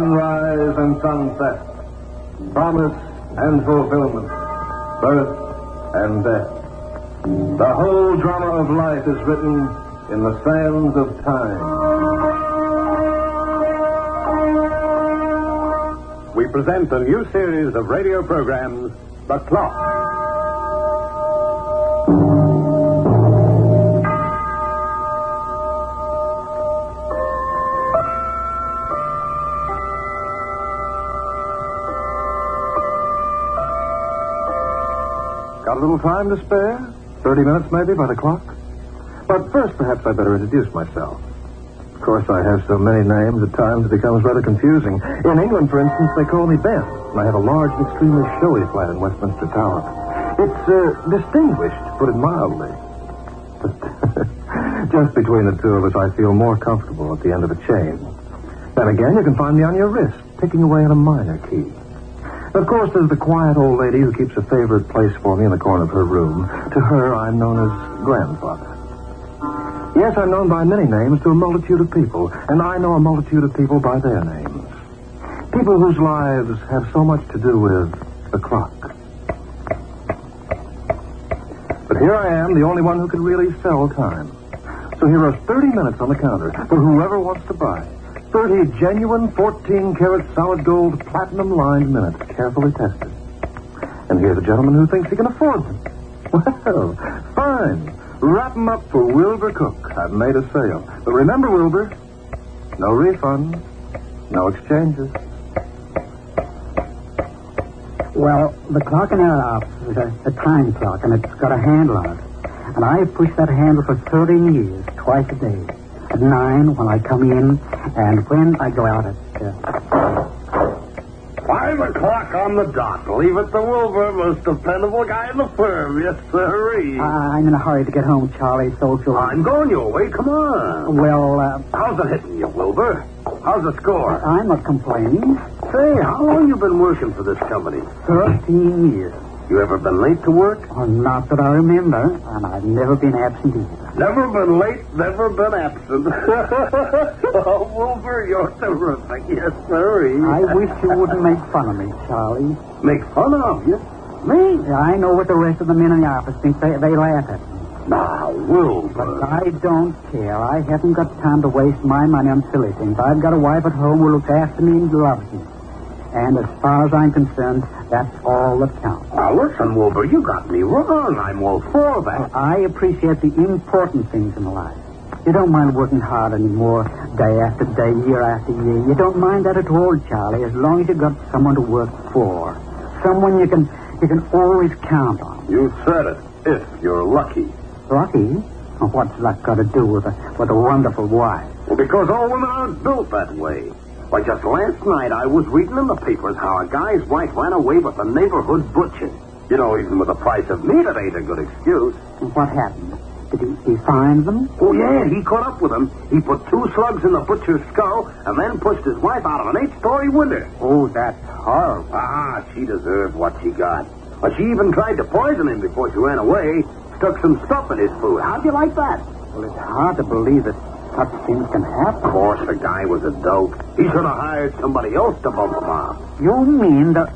sunrise and sunset, promise and fulfillment, birth and death. The whole drama of life is written in the sands of time. We present a new series of radio programs, The Clock. Got a little time to spare? 30 minutes maybe by the clock? But first, perhaps I better introduce myself. Of course, I have so many names, at times it becomes rather confusing. In England, for instance, they call me Ben, and I have a large and extremely showy flat in Westminster Tower. It's distinguished, to put it mildly. But just between the two of us, I feel more comfortable at the end of a chain. Then again, you can find me on your wrist, picking away on a minor key. Of course, there's the quiet old lady who keeps a favorite place for me in the corner of her room. To her, I'm known as Grandfather. Yes, I'm known by many names to a multitude of people, and I know a multitude of people by their names. People whose lives have so much to do with the clock. But here I am, the only one who can really sell time. So here are 30 minutes on the counter for whoever wants to buy. 30 genuine 14-karat solid gold platinum-lined minutes, carefully tested. And here's a gentleman who thinks he can afford them. Well, fine. Wrap them up for Wilber Cook. I've made a sale. But remember, Wilber, no refunds, no exchanges. Well, the clock in our office is a time clock, and it's got a handle on it. And I've pushed that handle for 13 years, twice a day. At 9 when I come in, and when I go out at... 5 o'clock on the dot. Leave it to Wilber, most dependable guy in the firm. Yes, sirree. I'm in a hurry to get home, Charlie, social. I'm going your way. Come on. Well, How's it hitting you, Wilber? How's the score? I'm not complaining. Say, how long you been working for this company? 13 years. You ever been late to work? Oh, not that I remember, and I've never been absent either. Never been late, never been absent. Oh, Wilber, you're terrific. Yes, sirree. I wish you wouldn't make fun of me, Charlie. Make fun of you? Me? I know what the rest of the men in the office think. They laugh at me. Now, Wilber. But I don't care. I haven't got time to waste my money on silly things. I've got a wife at home who looks after me and loves me. And as far as I'm concerned, that's all that counts. Now, listen, Wilber, you got me wrong. I'm all for that. I appreciate the important things in life. You don't mind working hard anymore, day after day, year after year. You don't mind that at all, Charlie, as long as you've got someone to work for. Someone you can always count on. You said it. If you're lucky. Lucky? What's luck got to do with a wonderful wife? Well, because all women aren't built that way. Why, just last night I was reading in the papers how a guy's wife ran away with the neighborhood butcher. You know, even with the price of meat, it ain't a good excuse. And what happened? Did he find them? Oh, yeah, he caught up with them. He put 2 slugs in the butcher's skull and then pushed his wife out of an 8-story window. Oh, that's horrible. Ah, she deserved what she got. Well, she even tried to poison him before she ran away. Stuck some stuff in his food. How'd you like that? Well, it's hard to believe that such things can happen. Of course, the guy was a dope. He should have hired somebody else to bump him off. You mean there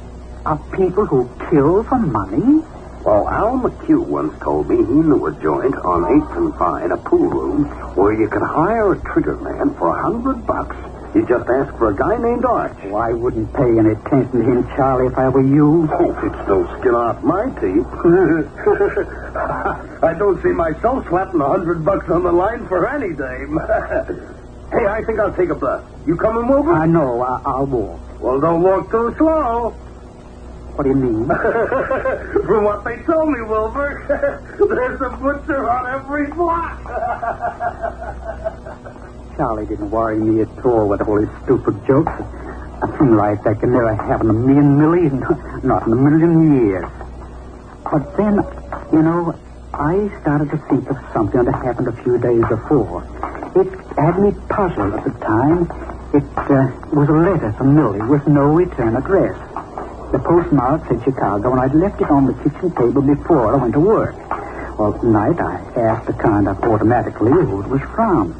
are people who kill for money? Well, Al McHugh once told me he knew a joint on 8th and Vine, a pool room, where you could hire a trigger man for $100. You just ask for a guy named Arch. Oh, I wouldn't pay any attention to him, Charlie, if I were you. Oh, it's no skin off my teeth. I don't see myself slapping $100 on the line for any dame. Hey, I think I'll take a bus. You coming, Wilber? No, I'll walk. Well, don't walk too slow. What do you mean? From what they told me, Wilber, there's a butcher on every block. Charlie didn't worry me at all with all his stupid jokes. A thing like that can never happen to me in millions, not in a million years. But then, you know, I started to think of something that happened a few days before. It had me puzzled at the time. It was a letter from Millie with no return address. The postmark said Chicago, and I'd left it on the kitchen table before I went to work. Well, tonight I asked the kind of automatically who it was from.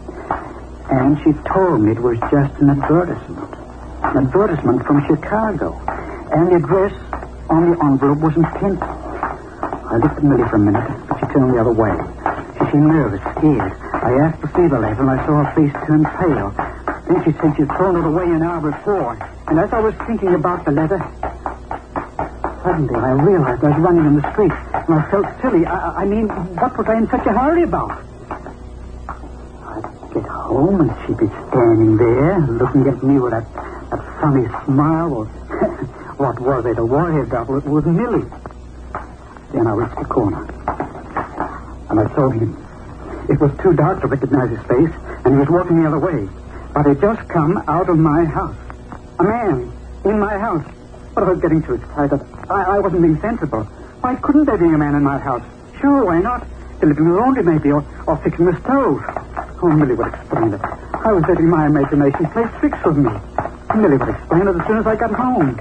And she told me it was just an advertisement. An advertisement from Chicago. And the address on the envelope was in pencil. I looked at Millie for a minute, but she turned the other way. She seemed nervous, scared. I asked to see the letter, and I saw her face turn pale. Then she said she'd thrown it away an hour before. And as I was thinking about the letter, suddenly I realized I was running in the street, and I felt silly. I mean, what was I in such a hurry about? I'd get home, and she'd be standing there, looking at me with that funny smile. Or what was it to worry about? It was Millie. Then I reached the corner, and I saw him. It was too dark to recognize his face, and he was walking the other way. But he'd just come out of my house. A man in my house. But I was getting too excited. I wasn't being sensible. Why couldn't there be a man in my house? Sure, why not? Delivering the laundry, maybe, or fixing the stove. Oh, Millie would explain it. I was letting my imagination play tricks with me. Millie would explain it as soon as I got home.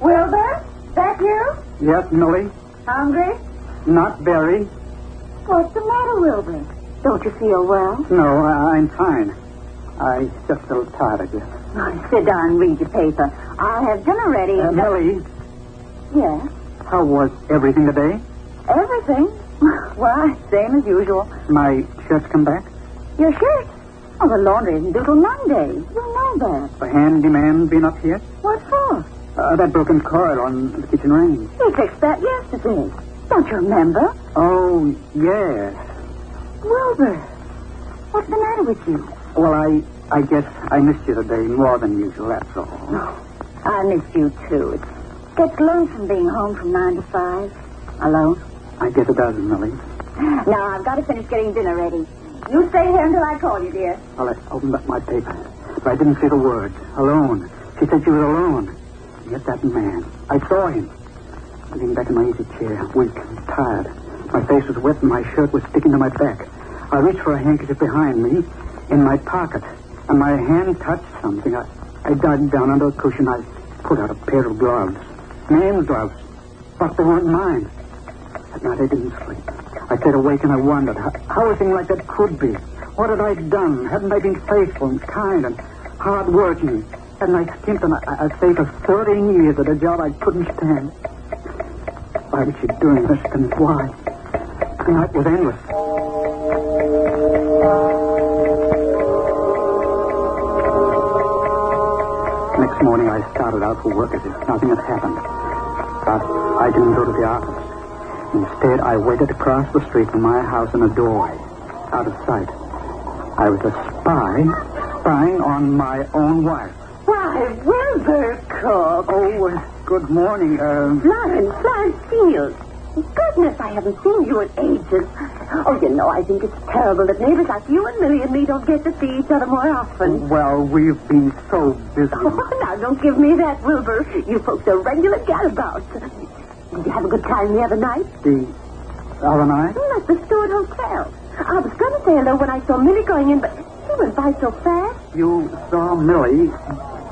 Wilbur, that you? Yes, Millie? Hungry? Not very. What's the matter, Wilbur? Don't you feel well? No, I'm fine. I just a little tired, I guess. Oh, sit down and read your paper. I'll have dinner ready. Millie, Yes? how was everything today? Everything? Why, same as usual. My shirts come back? Your shirt? Oh, the laundry isn't due till Monday. You know that. The handyman been up here? What for? That broken coil on the kitchen range. He fixed that yesterday. Don't you remember? Oh, yes. Wilbur, what's the matter with you? Well, I guess I missed you today more than usual, that's all. I missed you, too. It gets lonesome being home from 9 to 5. Alone. I guess it does, Millie. Now, I've got to finish getting dinner ready. You stay here until I call you, dear. Well, I opened up my paper, but I didn't see the words. Alone. She said she was alone. And yet that man, I saw him. Leaning back in my easy chair, weak and tired. My face was wet and my shirt was sticking to my back. I reached for a handkerchief behind me in my pocket, and my hand touched something. I dug down under a cushion. I pulled out a pair of gloves. Men's gloves. But they weren't mine. That night I didn't sleep. I stayed awake and I wondered how a thing like that could be. What had I done? Hadn't I been faithful and kind and hard-working? Hadn't I skimped and I stayed for 13 years at a job I couldn't stand? Why was she doing this and why? The night was endless. Next morning I started out for work as if nothing had happened. But I didn't go to the office. Instead, I waited across the street from my house in a doorway, out of sight. I was a spy, spying on my own wife. Why, Wilbur Cook. Oh, good morning. Florence Field. Goodness, I haven't seen you in ages. Oh, you know, I think it's terrible that neighbors like you and Millie and me don't get to see each other more often. Well, we've been so busy. Oh, now, don't give me that, Wilbur. You folks are regular gadabouts. Did you have a good time the other night? The other night? At the Stewart Hotel. I was going to say hello when I saw Millie going in, but she went by so fast. You saw Millie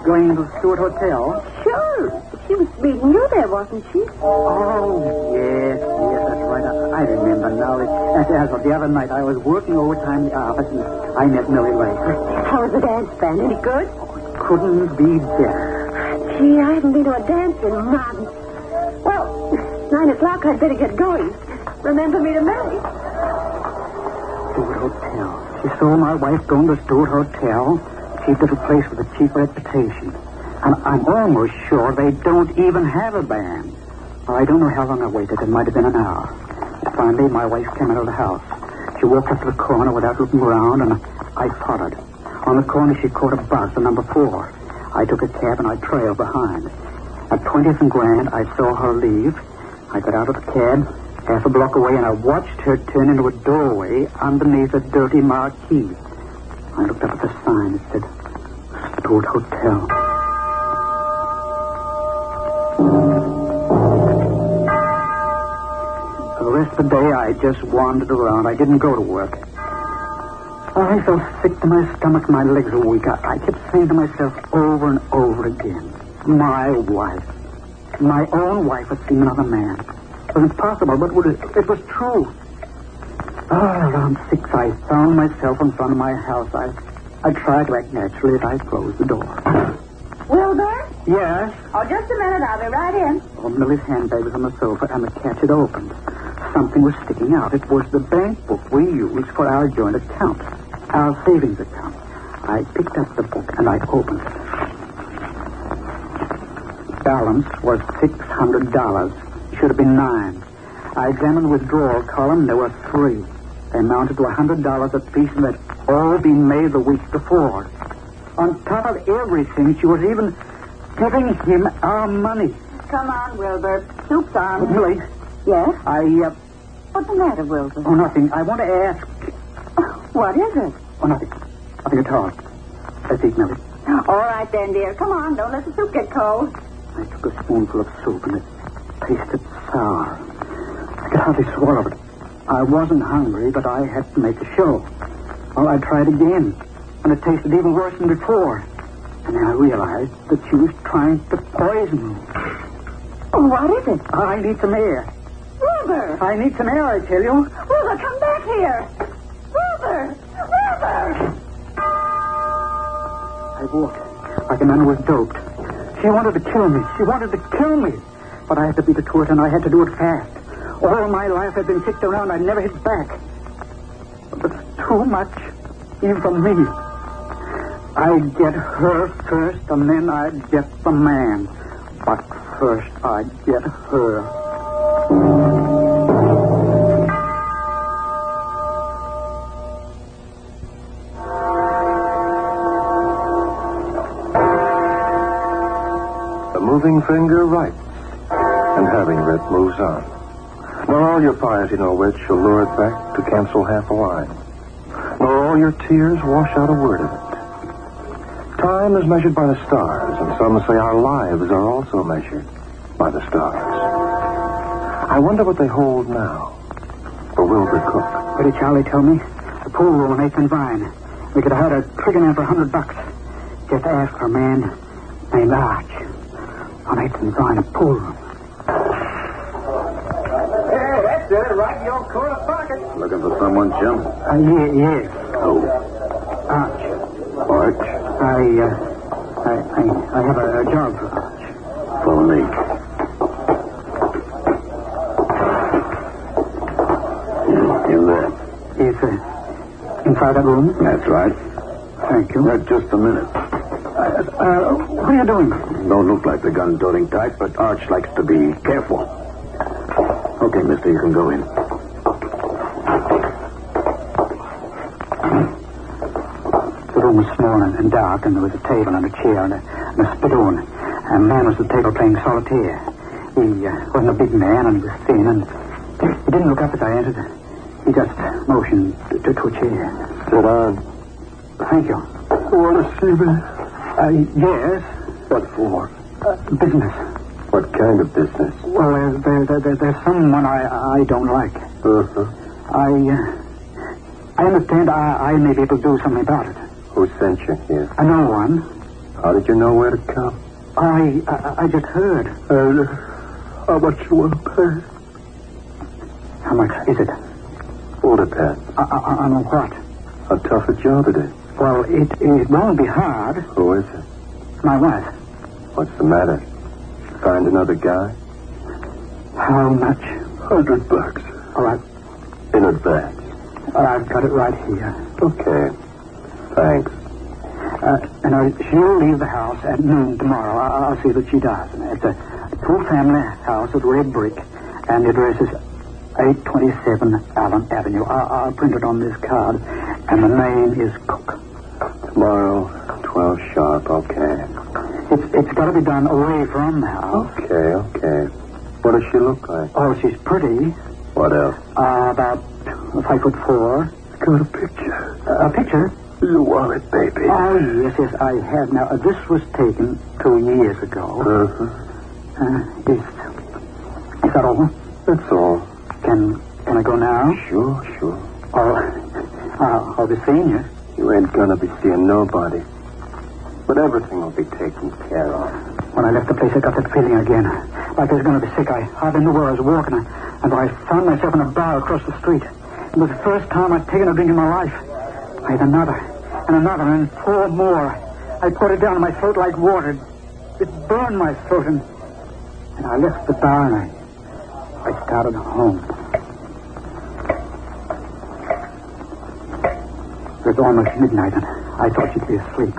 going to the Stewart Hotel? Sure. She was meeting you there, wasn't she? Oh, yes, that's right. I remember now. As of the other night, I was working overtime in the office, and I met Millie later. How was the dance band? Any good? Couldn't be better. Gee, I haven't been to a dance in months. Well, 9 o'clock, I'd better get going. Remember me to Millie. Stewart Hotel. She saw my wife going to the Stewart Hotel. Cheap little place with a cheap reputation. And I'm almost sure they don't even have a band. Well, I don't know how long I waited. It might have been an hour. Finally, my wife came out of the house. She walked up to the corner without looking around, and I followed. On the corner, she caught a bus, the number 4. I took a cab, and I trailed behind. At 20th and Grand, I saw her leave. I got out of the cab, half a block away, and I watched her turn into a doorway underneath a dirty marquee. I looked up at the sign. It said, Stewart Hotel. For the rest of the day, I just wandered around. I didn't go to work. I felt sick to my stomach. My legs were weak. I kept saying to myself over and over again, my wife. My own wife had seen another man. It was impossible, but it was true. Around 6, I found myself in front of my house. I tried to act naturally as I closed the door. Wilbur? Yes? Oh, just a minute. I'll be right in. Oh, Millie's handbag was on the sofa, and the catch had opened. Something was sticking out. It was the bank book we used for our joint account, our savings account. I picked up the book, and I opened it. Balance was $600. Should have been 9. I examined the withdrawal column. There were 3. They amounted to $100 apiece, and they'd all been made the week before. On top of everything, she was even giving him our money. Come on, Wilbur. Soup's on. Millie, Yes? What's the matter, Wilbur? Oh, nothing. I want to ask. What is it? Oh, nothing. Nothing at all. Let's eat, Millie. All right, then, dear. Come on. Don't let the soup get cold. I took a spoonful of soup, and it tasted sour. I could hardly swallow it. I wasn't hungry, but I had to make a show. Well, I tried again, and it tasted even worse than before. And then I realized that she was trying to poison me. Oh, what is it? I need some air. Wilbur! I need some air, I tell you. Wilbur, come back here! Wilbur! Wilbur! I walked like a man who was doped. She wanted to kill me. She wanted to kill me. But I had to beat her to it, and I had to do it fast. All my life I'd been kicked around. I never hit back. But it's too much, even for me. I'd get her first, and then I'd get the man. But first I'd get her. The moving finger writes, and having writ moves on. Nor all your piety nor wit shall lure it back to cancel half a line. Nor all your tears wash out a word of it. Time is measured by the stars, and some say our lives are also measured by the stars. I wonder what they hold now for Wilbur Cook. What did Charlie tell me? The pool room on 8th and Vine. We could have had a trigger man for $100. Just ask for a man named Arch. On 8th and Vine, a pool room. Hey, that's it. Right in your corner pocket. Looking for someone, Jim? Yes. Oh. Arch. Arch? I have a job for Arch. Follow me. In there. He's inside that room? That's right. Thank you. Just a minute. What are you doing? Don't look like the gun-toting type, but Arch likes to be careful. Okay, mister, you can go in. The room was small and dark, and there was a table and a chair and a spittoon. A man was at the table playing solitaire. He wasn't a big man, and he was thin, and he didn't look up as I entered. He just motioned to a chair. Sit down. Thank you. You want to see me? Yes. What for? Business. What kind of business? Well, there's someone I don't like. Uh-huh. I understand I may be able to do something about it. Who sent you here? No one. How did you know where to come? I just heard. How much you want to pay? How much is it? All depends. On what? How tough a job it is. Well, it won't be hard. Who is it? My wife. What's the matter? Find another guy? How much? $100. All right. In advance. I've got it right here. Okay. Thanks. She'll leave the house at noon tomorrow. I'll see that she does. It's a two-family house with red brick, and the address is 827 Allen Avenue. I'll print it on this card, and the name is Cook. Tomorrow, 12 sharp, okay. It's got to be done away from the house. Okay. What does she look like? Oh, she's pretty. What else? About 5'4". Got a picture. A picture? You want it, baby? Oh, yes, I have. Now, this was taken 2 years ago. Uh-huh. Is that all? That's all. Can I go now? Sure. I'll be seeing you. You ain't gonna be seeing nobody. But everything will be taken care of. When I left the place, I got that feeling again. Like I was going to be sick. I hardly knew where I was walking. And I found myself in a bar across the street. It was the first time I'd taken a drink in my life. I had another, and another, and 4 more. I poured it down my throat like water. It burned my throat, and I left the bar, and I started home. It was almost midnight, and I thought she'd be asleep.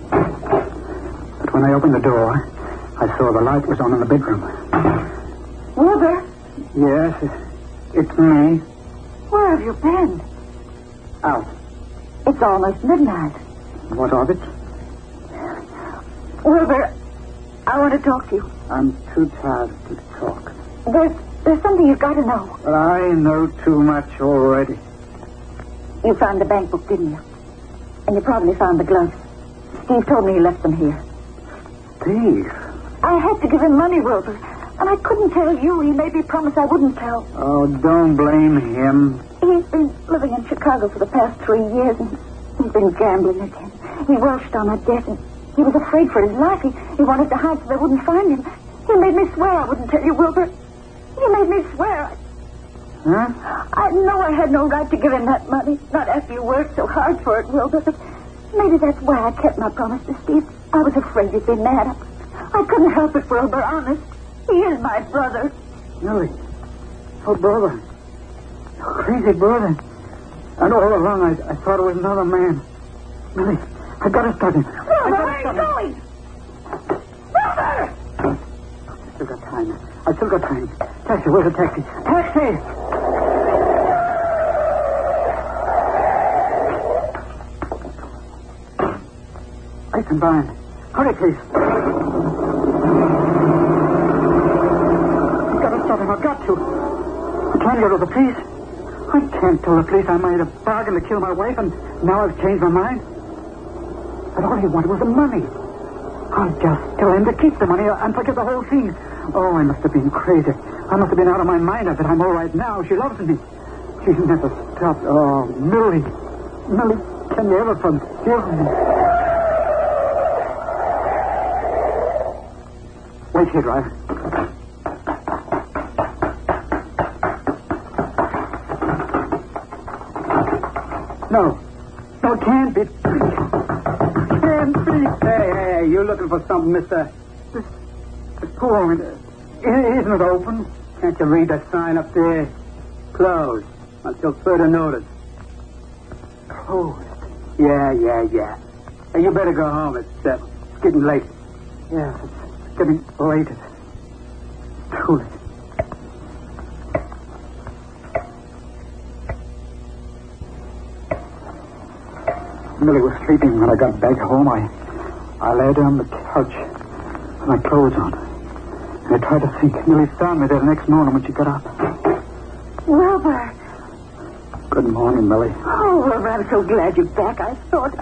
But when I opened the door, I saw the light was on in the bedroom. Wilbur, Yes, it's me. where have you been? Out. It's almost midnight. What of it? Wilbur, I want to talk to you. I'm too tired to talk. There's something you've got to know. But I know too much already. You found the bank book, didn't you? And you probably found the gloves. Steve told me he left them here. Steve? I had to give him money, Wilbur. And I couldn't tell you. He made me promise I wouldn't tell. Oh, don't blame him. He's been living in Chicago for the past 3 years, and he's been gambling again. He rushed on a debt, and he was afraid for his life. He wanted to hide so they wouldn't find him. He made me swear I wouldn't tell you, Wilbur. He made me swear. Huh? I know I had no right to give him that money. Not after you worked so hard for it, Wilbur, but maybe that's why I kept my promise to Steve. I was afraid he'd be mad. I couldn't help it, Wilbur, honest. He is my brother. Millie. Oh, brother. Oh, crazy brother. And all along I thought it was another man. Millie, I gotta stop him. Wilbur, where are you going? Wilbur! I still got time. Taxi, where's the taxi? Taxi! I can buy him. Hurry, please. I've got to stop him. I've got to. I can't go to the police. I can't tell the police I made a bargain to kill my wife, and now I've changed my mind. But all he wanted was the money. I'll just tell him to keep the money and forget the whole thing. Oh, I must have been crazy. I must have been out of my mind. But I'm all right now. She loves me. She's never stopped. Oh, Millie. Millie, can you ever forgive me? Wait here, driver. No, it can't be. Can't be. Hey, you looking for something, mister? This pool, isn't it open? Can't you read that sign up there? Closed until further notice. Closed? Yeah. Hey, you better go home. It's getting late. Yes, it's getting late. It's too late. Millie was sleeping when I got back home. I lay down on the couch with my clothes on. And I tried to think. Millie found me there the next morning when she got up. Wilbur. Good morning, Millie. Oh, Wilbur, I'm so glad you're back. I thought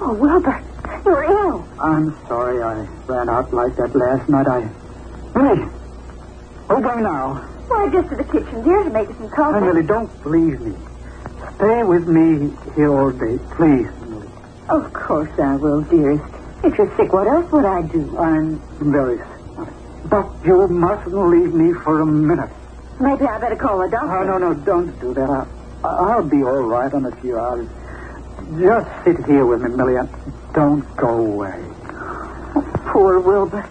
Oh, Wilbur, you're ill. I'm sorry I ran out like that last night. Millie, where are you going now? Why, just to the kitchen, dear, to make us some coffee. Hey, Millie, don't leave me. Stay with me here all day, please, Millie. Of course I will, dearest. If you're sick, what else would I do? I'm very sorry. But you mustn't leave me for a minute. Maybe I better call the doctor. Oh, no, don't do that. I'll be all right in a few hours. Just sit here with me, Millie. Don't go away. Oh, poor Wilbur.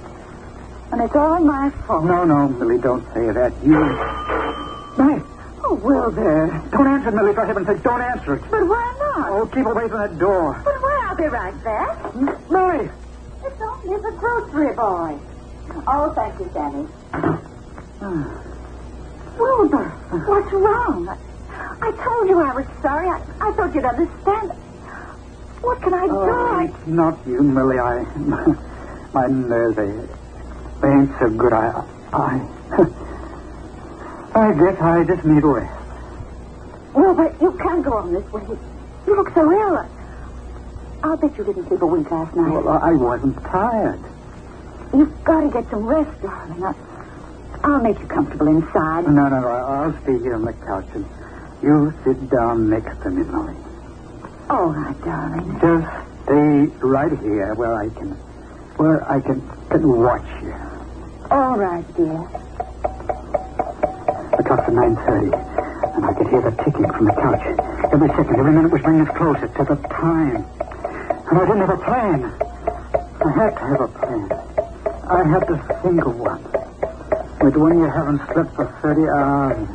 And it's all my fault. No, Millie, don't say that. Millie. Oh, Wilbur. Don't answer it, Millie, for heaven's sake. Don't answer it. But why not? Oh, keep away from that door. But why? I'll be right back. Millie! It's only the grocery boy. Oh, thank you, Danny. Wilbur, what's wrong? I told you I was sorry. I thought you'd understand. What can I do? It's not you, Millie. My nerves, they ain't so good. I guess I just need rest. Wilbur, you can't go on this way. You look so ill. I'll bet you didn't sleep a wink last night. Well, I wasn't tired. You've got to get some rest, darling. I'll make you comfortable inside. No. I'll stay here on the couch, and you sit down next to me, Millie. All right, darling. Just stay right here where I can watch you. All right, dear. The clock's at 9:30, and And I could hear the ticking from the couch. Every second, every minute was bringing us closer to the time. And I didn't have a plan. I had to have a plan. I had to think of one. But when you haven't slept for 30 hours,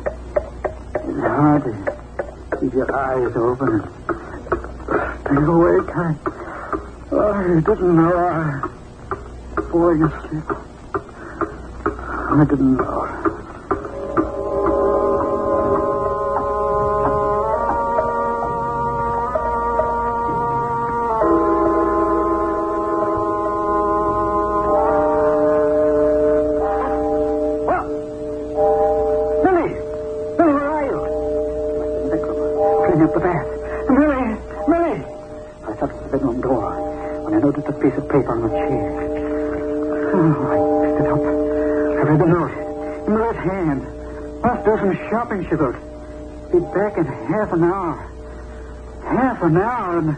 it's hard to keep your eyes open and stay awake. I didn't know I was falling asleep. I didn't know. Piece of paper on the chair. Oh, I picked it up. I read the note in the left hand. Must do some shopping, she wrote. Be back in half an hour. Half an hour, and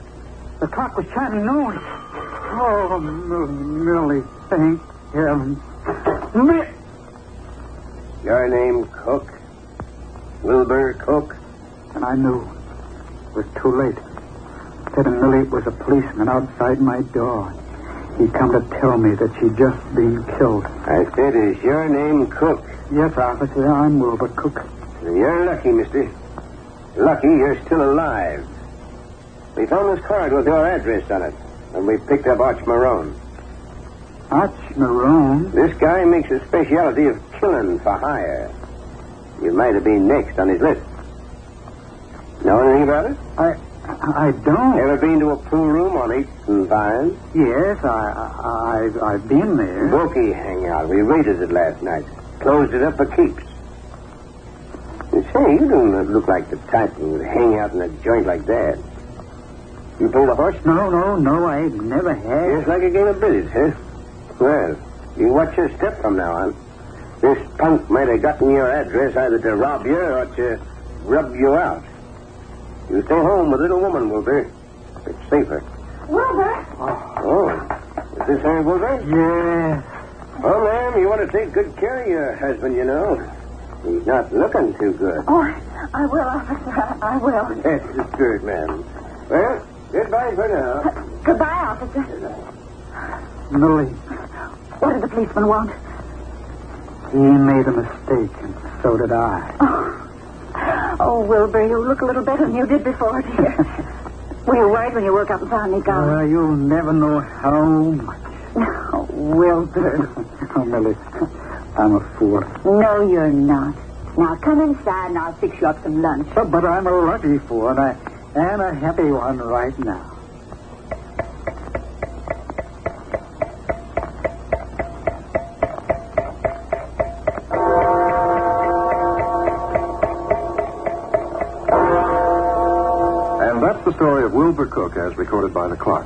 the clock was chiming noon. Oh, Millie, thank heaven. Your name, Cook? Wilbur Cook? And I knew it was too late. Said Millie was a policeman outside my door. He'd come to tell me that she'd just been killed. I said, is your name Cook? Yes, officer, I'm Wilbur Cook. You're lucky, mister. Lucky you're still alive. We found this card with your address on it, and we picked up Arch Marone. Arch Marone? This guy makes a specialty of killing for hire. You might have been next on his list. Know anything about it? I don't. Ever been to a pool room on 8th and Vine? Yes, I've been there. Bookie hangout. We raided it last night. Closed it up for keeps. And say, you don't look like the type who would hang out in a joint like that. You pulled a horse? No, I never have. Just like a game of billiards, huh? Well, you watch your step from now on. This punk might have gotten your address either to rob you or to rub you out. You stay home with little woman, Wilbur. It's safer. Wilbur? Oh. Is this her, Wilbur? Yes. Well, ma'am, you want to take good care of your husband, you know. He's not looking too good. Oh, I will, officer. I will. Yes, it's good, ma'am. Well, goodbye for now. Goodbye, officer. Millie, What did the policeman want? he made a mistake, and so did I. Oh, Wilbur, you look a little better than you did before, dear. Were you worried when you woke up and found me gone? You'll never know how much. Oh, Wilbur. Oh, Millie, I'm a fool. No, you're not. Now, come inside and I'll fix you up some lunch. But I'm a lucky fool, and a happy one right now. That's the story of Wilbur Cook as recorded by the Clock.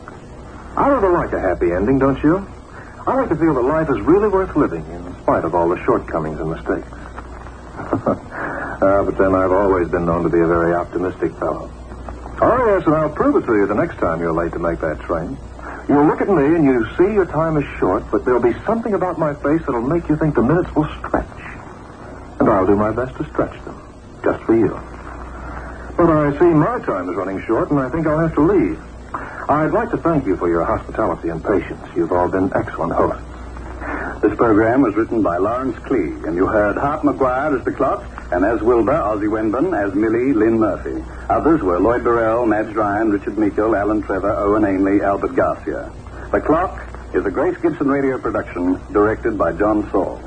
I rather like a happy ending, don't you? I like to feel that life is really worth living in spite of all the shortcomings and mistakes. But then I've always been known to be a very optimistic fellow. Oh, yes, and I'll prove it to you the next time you're late to make that train. You'll look at me and you see your time is short, but there'll be something about my face that'll make you think the minutes will stretch. And I'll do my best to stretch them, just for you. But I see my time is running short, and I think I'll have to leave. I'd like to thank you for your hospitality and patience. You've all been excellent hosts. This program was written by Lawrence Clee, and you heard Hart McGuire as the Clock, and as Wilbur, Ozzie Wenban, as Millie, Lynn Murphy. Others were Lloyd Burrell, Madge Ryan, Richard Meikle, Alan Trevor, Owen Ainley, Albert Garcia. The Clock is a Grace Gibson radio production, directed by John Saul.